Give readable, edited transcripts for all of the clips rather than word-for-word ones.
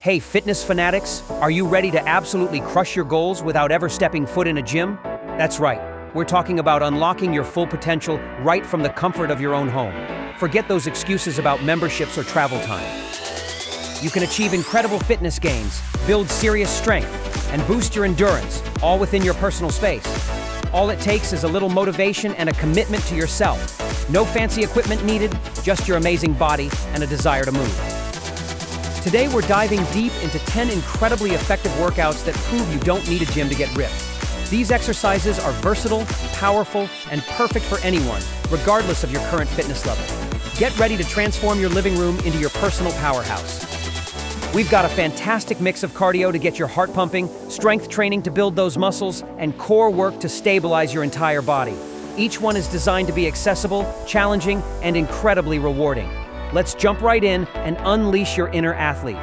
Hey, fitness fanatics, are you ready to absolutely crush your goals without ever stepping foot in a gym? That's right, we're talking about unlocking your full potential right from the comfort of your own home. Forget those excuses about memberships or travel time. You can achieve incredible fitness gains, build serious strength, and boost your endurance, all within your personal space. All it takes is a little motivation and a commitment to yourself. No fancy equipment needed, just your amazing body and a desire to move. Today we're diving deep into 10 incredibly effective workouts that prove you don't need a gym to get ripped. These exercises are versatile, powerful, and perfect for anyone, regardless of your current fitness level. Get ready to transform your living room into your personal powerhouse. We've got a fantastic mix of cardio to get your heart pumping, strength training to build those muscles, and core work to stabilize your entire body. Each one is designed to be accessible, challenging, and incredibly rewarding. Let's jump right in and unleash your inner athlete.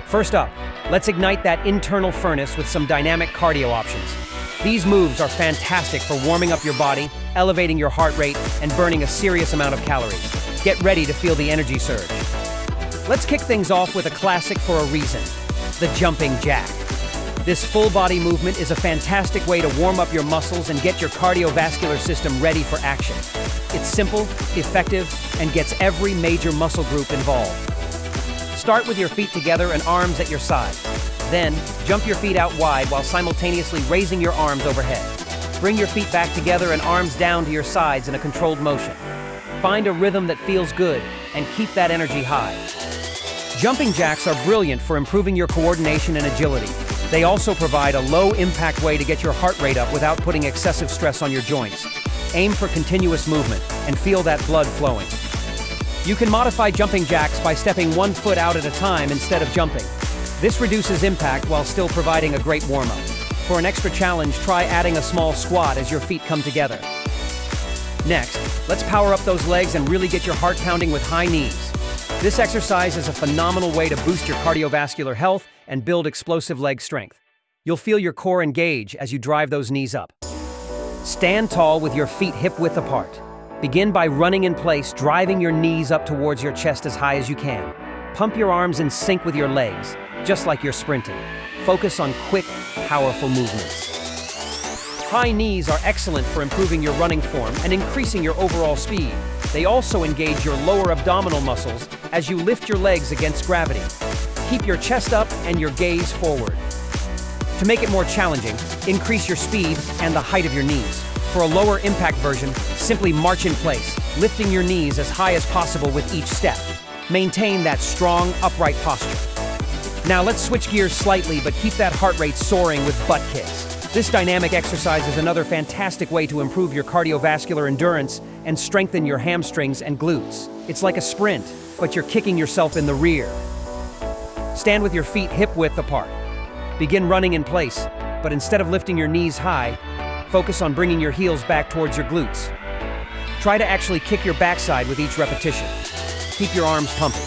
First up, let's ignite that internal furnace with some dynamic cardio options. These moves are fantastic for warming up your body, elevating your heart rate, and burning a serious amount of calories. Get ready to feel the energy surge. Let's kick things off with a classic for a reason, the jumping jack. This full body movement is a fantastic way to warm up your muscles and get your cardiovascular system ready for action. It's simple, effective, and gets every major muscle group involved. Start with your feet together and arms at your side. Then, jump your feet out wide while simultaneously raising your arms overhead. Bring your feet back together and arms down to your sides in a controlled motion. Find a rhythm that feels good and keep that energy high. Jumping jacks are brilliant for improving your coordination and agility. They also provide a low-impact way to get your heart rate up without putting excessive stress on your joints. Aim for continuous movement and feel that blood flowing. You can modify jumping jacks by stepping one foot out at a time instead of jumping. This reduces impact while still providing a great warm-up. For an extra challenge, try adding a small squat as your feet come together. Next, let's power up those legs and really get your heart pounding with high knees. This exercise is a phenomenal way to boost your cardiovascular health and build explosive leg strength. You'll feel your core engage as you drive those knees up. Stand tall with your feet hip-width apart. Begin by running in place, driving your knees up towards your chest as high as you can. Pump your arms in sync with your legs, just like you're sprinting. Focus on quick, powerful movements. High knees are excellent for improving your running form and increasing your overall speed. They also engage your lower abdominal muscles as you lift your legs against gravity. Keep your chest up and your gaze forward. To make it more challenging, increase your speed and the height of your knees. For a lower impact version, simply march in place, lifting your knees as high as possible with each step. Maintain that strong, upright posture. Now let's switch gears slightly, but keep that heart rate soaring with butt kicks. This dynamic exercise is another fantastic way to improve your cardiovascular endurance and strengthen your hamstrings and glutes. It's like a sprint, but you're kicking yourself in the rear. Stand with your feet hip-width apart. Begin running in place, but instead of lifting your knees high, focus on bringing your heels back towards your glutes. Try to actually kick your backside with each repetition. Keep your arms pumping.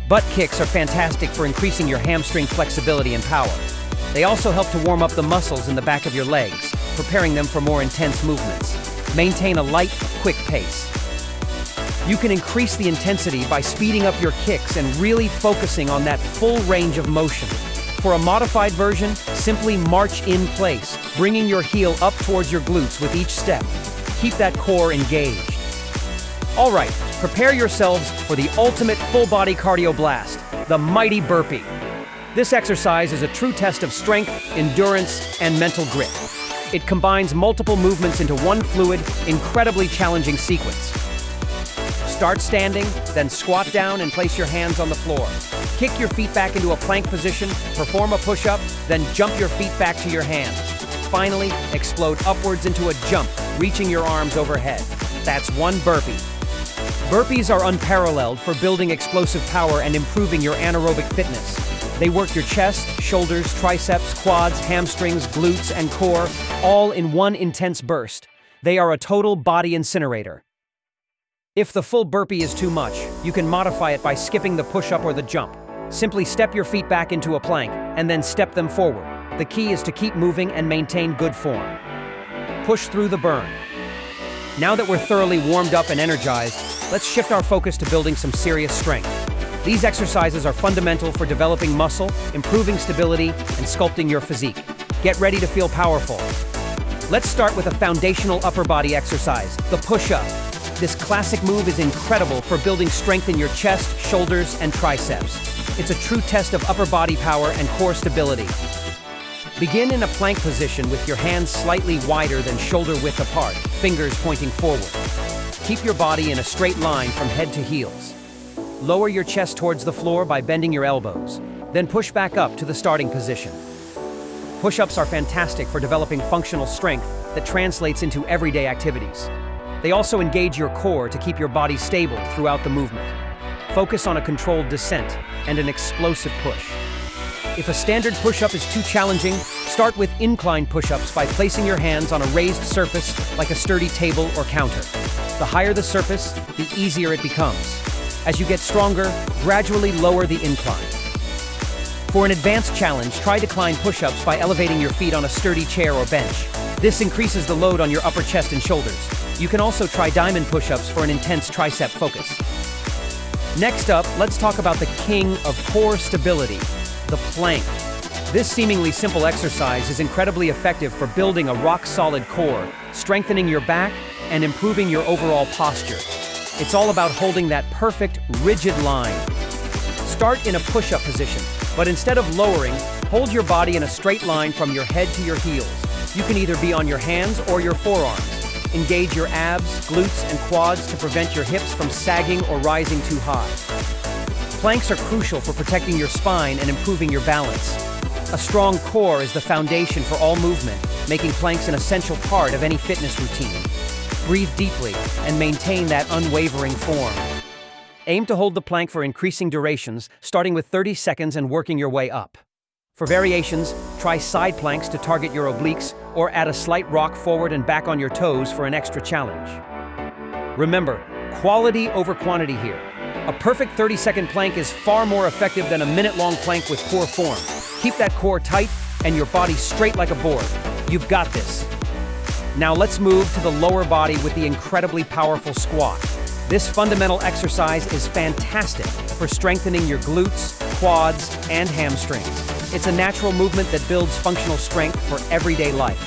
Butt kicks are fantastic for increasing your hamstring flexibility and power. They also help to warm up the muscles in the back of your legs, preparing them for more intense movements. Maintain a light, quick pace. You can increase the intensity by speeding up your kicks and really focusing on that full range of motion. For a modified version, simply march in place, bringing your heel up towards your glutes with each step. Keep that core engaged. All right, prepare yourselves for the ultimate full-body cardio blast, the mighty burpee. This exercise is a true test of strength, endurance, and mental grit. It combines multiple movements into one fluid, incredibly challenging sequence. Start standing, then squat down and place your hands on the floor. Kick your feet back into a plank position, perform a push-up, then jump your feet back to your hands. Finally, explode upwards into a jump, reaching your arms overhead. That's one burpee. Burpees are unparalleled for building explosive power and improving your anaerobic fitness. They work your chest, shoulders, triceps, quads, hamstrings, glutes, and core, all in one intense burst. They are a total body incinerator. If the full burpee is too much, you can modify it by skipping the push-up or the jump. Simply step your feet back into a plank, and then step them forward. The key is to keep moving and maintain good form. Push through the burn. Now that we're thoroughly warmed up and energized, let's shift our focus to building some serious strength. These exercises are fundamental for developing muscle, improving stability, and sculpting your physique. Get ready to feel powerful. Let's start with a foundational upper body exercise, the push-up. This classic move is incredible for building strength in your chest, shoulders, and triceps. It's a true test of upper body power and core stability. Begin in a plank position with your hands slightly wider than shoulder width apart, fingers pointing forward. Keep your body in a straight line from head to heels. Lower your chest towards the floor by bending your elbows, then push back up to the starting position. Push-ups are fantastic for developing functional strength that translates into everyday activities. They also engage your core to keep your body stable throughout the movement. Focus on a controlled descent and an explosive push. If a standard push-up is too challenging, start with incline push-ups by placing your hands on a raised surface like a sturdy table or counter. The higher the surface, the easier it becomes. As you get stronger, gradually lower the incline. For an advanced challenge, try decline push-ups by elevating your feet on a sturdy chair or bench. This increases the load on your upper chest and shoulders. You can also try diamond push-ups for an intense tricep focus. Next up, let's talk about the king of core stability, the plank. This seemingly simple exercise is incredibly effective for building a rock-solid core, strengthening your back, and improving your overall posture. It's all about holding that perfect, rigid line. Start in a push-up position, but instead of lowering, hold your body in a straight line from your head to your heels. You can either be on your hands or your forearms. Engage your abs, glutes, and quads to prevent your hips from sagging or rising too high. Planks are crucial for protecting your spine and improving your balance. A strong core is the foundation for all movement, making planks an essential part of any fitness routine. Breathe deeply and maintain that unwavering form. Aim to hold the plank for increasing durations, starting with 30 seconds and working your way up. For variations, try side planks to target your obliques or add a slight rock forward and back on your toes for an extra challenge. Remember, quality over quantity here. A perfect 30-second plank is far more effective than a minute-long plank with poor form. Keep that core tight and your body straight like a board. You've got this. Now let's move to the lower body with the incredibly powerful squat. This fundamental exercise is fantastic for strengthening your glutes, quads, and hamstrings. It's a natural movement that builds functional strength for everyday life.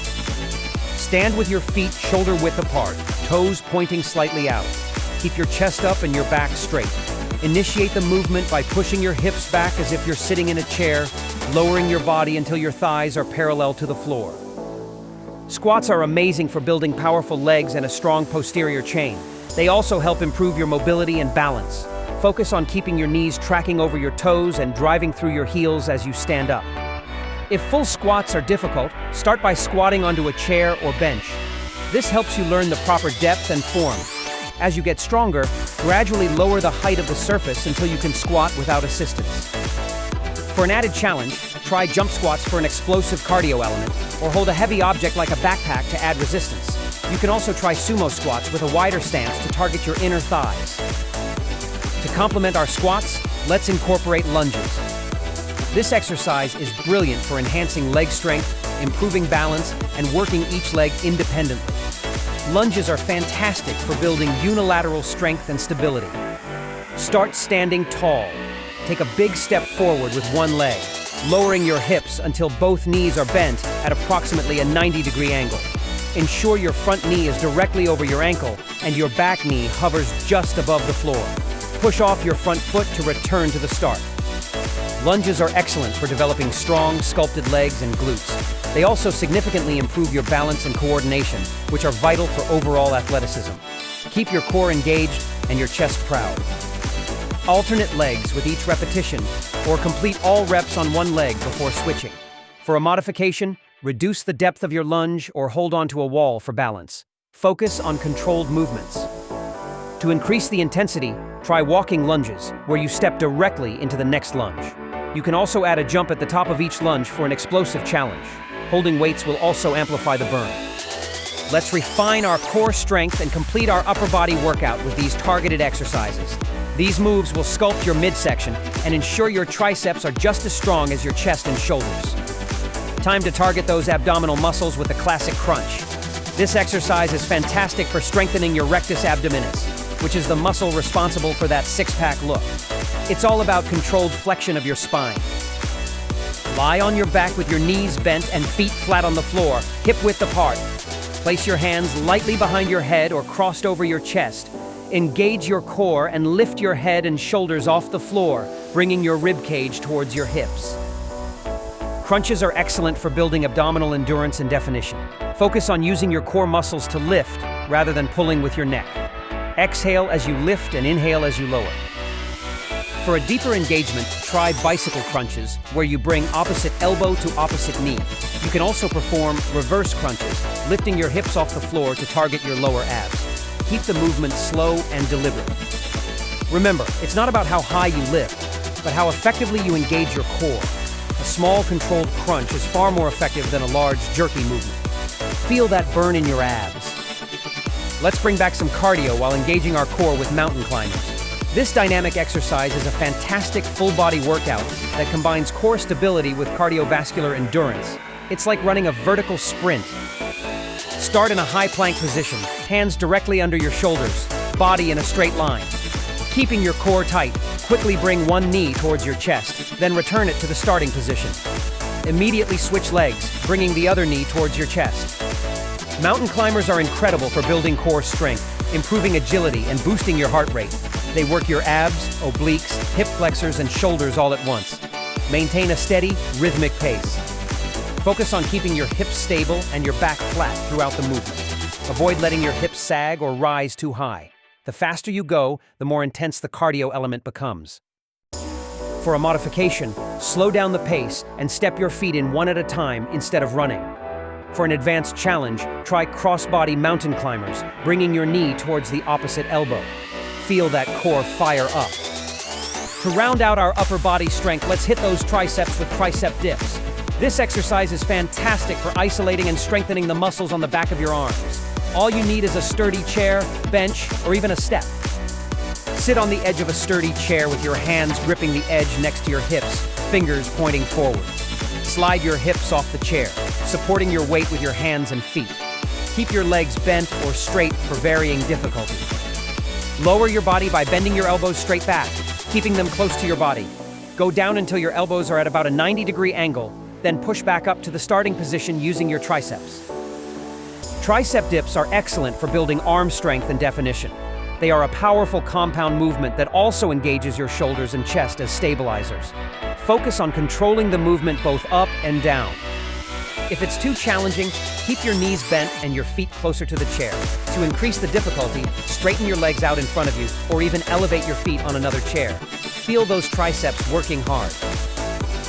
Stand with your feet shoulder width apart, toes pointing slightly out. Keep your chest up and your back straight. Initiate the movement by pushing your hips back as if you're sitting in a chair, lowering your body until your thighs are parallel to the floor. Squats are amazing for building powerful legs and a strong posterior chain. They also help improve your mobility and balance. Focus on keeping your knees tracking over your toes and driving through your heels as you stand up. If full squats are difficult, start by squatting onto a chair or bench. This helps you learn the proper depth and form. As you get stronger, gradually lower the height of the surface until you can squat without assistance. For an added challenge, try jump squats for an explosive cardio element, or hold a heavy object like a backpack to add resistance. You can also try sumo squats with a wider stance to target your inner thighs. To complement our squats, let's incorporate lunges. This exercise is brilliant for enhancing leg strength, improving balance, and working each leg independently. Lunges are fantastic for building unilateral strength and stability. Start standing tall. Take a big step forward with one leg, lowering your hips until both knees are bent at approximately a 90-degree angle. Ensure your front knee is directly over your ankle and your back knee hovers just above the floor. Push off your front foot to return to the start. Lunges are excellent for developing strong, sculpted legs and glutes. They also significantly improve your balance and coordination, which are vital for overall athleticism. Keep your core engaged and your chest proud. Alternate legs with each repetition, or complete all reps on one leg before switching. For a modification, reduce the depth of your lunge or hold onto a wall for balance. Focus on controlled movements. To increase the intensity, try walking lunges, where you step directly into the next lunge. You can also add a jump at the top of each lunge for an explosive challenge. Holding weights will also amplify the burn. Let's refine our core strength and complete our upper body workout with these targeted exercises. These moves will sculpt your midsection and ensure your triceps are just as strong as your chest and shoulders. Time to target those abdominal muscles with the classic crunch. This exercise is fantastic for strengthening your rectus abdominis, which is the muscle responsible for that six-pack look. It's all about controlled flexion of your spine. Lie on your back with your knees bent and feet flat on the floor, hip width apart. Place your hands lightly behind your head or crossed over your chest. Engage your core and lift your head and shoulders off the floor, bringing your rib cage towards your hips. Crunches are excellent for building abdominal endurance and definition. Focus on using your core muscles to lift rather than pulling with your neck. Exhale as you lift and inhale as you lower. For a deeper engagement, try bicycle crunches, where you bring opposite elbow to opposite knee. You can also perform reverse crunches, lifting your hips off the floor to target your lower abs. Keep the movement slow and deliberate. Remember, it's not about how high you lift, but how effectively you engage your core. A small, controlled crunch is far more effective than a large, jerky movement. Feel that burn in your abs. Let's bring back some cardio while engaging our core with mountain climbers. This dynamic exercise is a fantastic full-body workout that combines core stability with cardiovascular endurance. It's like running a vertical sprint. Start in a high plank position, hands directly under your shoulders, body in a straight line. Keeping your core tight, quickly bring one knee towards your chest, then return it to the starting position. Immediately switch legs, bringing the other knee towards your chest. Mountain climbers are incredible for building core strength, improving agility, and boosting your heart rate. They work your abs, obliques, hip flexors, and shoulders all at once. Maintain a steady, rhythmic pace. Focus on keeping your hips stable and your back flat throughout the movement. Avoid letting your hips sag or rise too high. The faster you go, the more intense the cardio element becomes. For a modification, slow down the pace and step your feet in one at a time instead of running. For an advanced challenge, try crossbody mountain climbers, bringing your knee towards the opposite elbow. Feel that core fire up. To round out our upper body strength, let's hit those triceps with tricep dips. This exercise is fantastic for isolating and strengthening the muscles on the back of your arms. All you need is a sturdy chair, bench, or even a step. Sit on the edge of a sturdy chair with your hands gripping the edge next to your hips, fingers pointing forward. Slide your hips off the chair, supporting your weight with your hands and feet. Keep your legs bent or straight for varying difficulty. Lower your body by bending your elbows straight back, keeping them close to your body. Go down until your elbows are at about a 90-degree angle, then push back up to the starting position using your triceps. Tricep dips are excellent for building arm strength and definition. They are a powerful compound movement that also engages your shoulders and chest as stabilizers. Focus on controlling the movement both up and down. If it's too challenging, keep your knees bent and your feet closer to the chair. To increase the difficulty, straighten your legs out in front of you, or even elevate your feet on another chair. Feel those triceps working hard.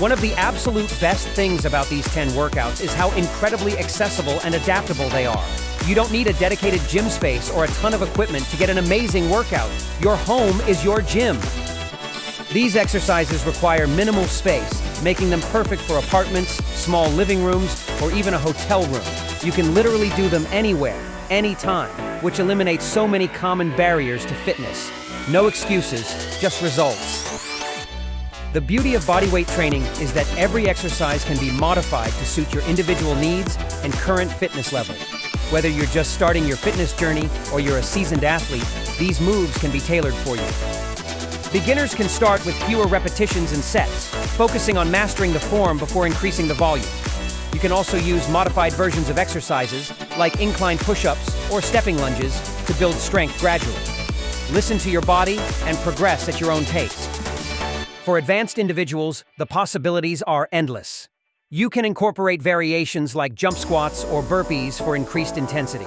One of the absolute best things about these 10 workouts is how incredibly accessible and adaptable they are. You don't need a dedicated gym space or a ton of equipment to get an amazing workout. Your home is your gym. These exercises require minimal space, making them perfect for apartments, small living rooms, or even a hotel room. You can literally do them anywhere, anytime, which eliminates so many common barriers to fitness. No excuses, just results. The beauty of bodyweight training is that every exercise can be modified to suit your individual needs and current fitness level. Whether you're just starting your fitness journey or you're a seasoned athlete, these moves can be tailored for you. Beginners can start with fewer repetitions and sets, focusing on mastering the form before increasing the volume. You can also use modified versions of exercises, like incline push-ups or stepping lunges, to build strength gradually. Listen to your body and progress at your own pace. For advanced individuals, the possibilities are endless. You can incorporate variations like jump squats or burpees for increased intensity.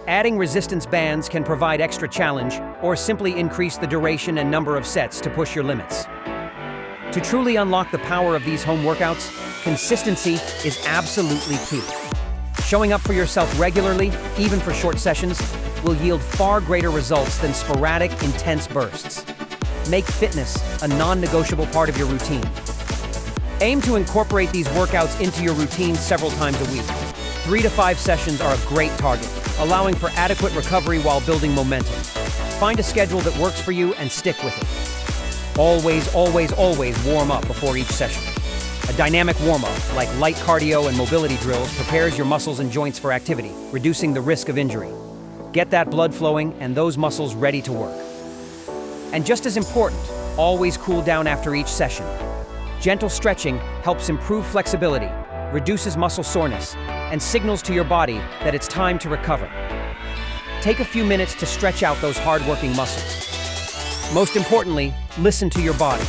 Adding resistance bands can provide extra challenge, or simply increase the duration and number of sets to push your limits. To truly unlock the power of these home workouts, consistency is absolutely key. Showing up for yourself regularly, even for short sessions, will yield far greater results than sporadic, intense bursts. Make fitness a non-negotiable part of your routine. Aim to incorporate these workouts into your routine several times a week. 3 to 5 sessions are a great target, allowing for adequate recovery while building momentum. Find a schedule that works for you and stick with it. Always, always, always warm up before each session. A dynamic warm-up, like light cardio and mobility drills, prepares your muscles and joints for activity, reducing the risk of injury. Get that blood flowing and those muscles ready to work. And just as important, Always cool down after each session. Gentle stretching helps improve flexibility, reduces muscle soreness, and signals to your body that it's time to recover. Take a few minutes to stretch out those hard-working muscles. Most importantly, listen to your body.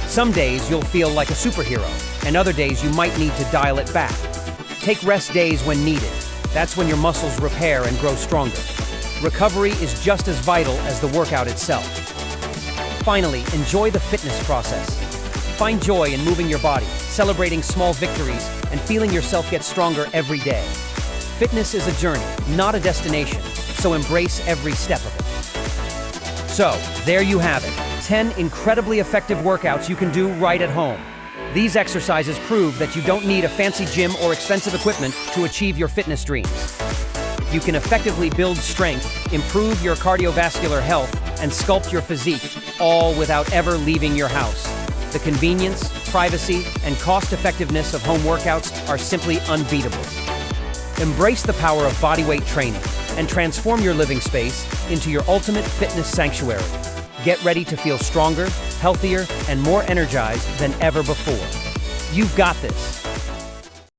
Some days you'll feel like a superhero, and other days you might need to dial it back. Take rest days when needed. That's when your muscles repair and grow stronger. Recovery is just as vital as the workout itself. Finally, enjoy the fitness process. Find joy in moving your body, celebrating small victories, and feeling yourself get stronger every day. Fitness is a journey, not a destination, so embrace every step of it. So, there you have it, 10 incredibly effective workouts you can do right at home. These exercises prove that you don't need a fancy gym or expensive equipment to achieve your fitness dreams. You can effectively build strength, improve your cardiovascular health, and sculpt your physique, all without ever leaving your house. The convenience, privacy, and cost-effectiveness of home workouts are simply unbeatable. Embrace the power of bodyweight training and transform your living space into your ultimate fitness sanctuary. Get ready to feel stronger, healthier, and more energized than ever before. You've got this.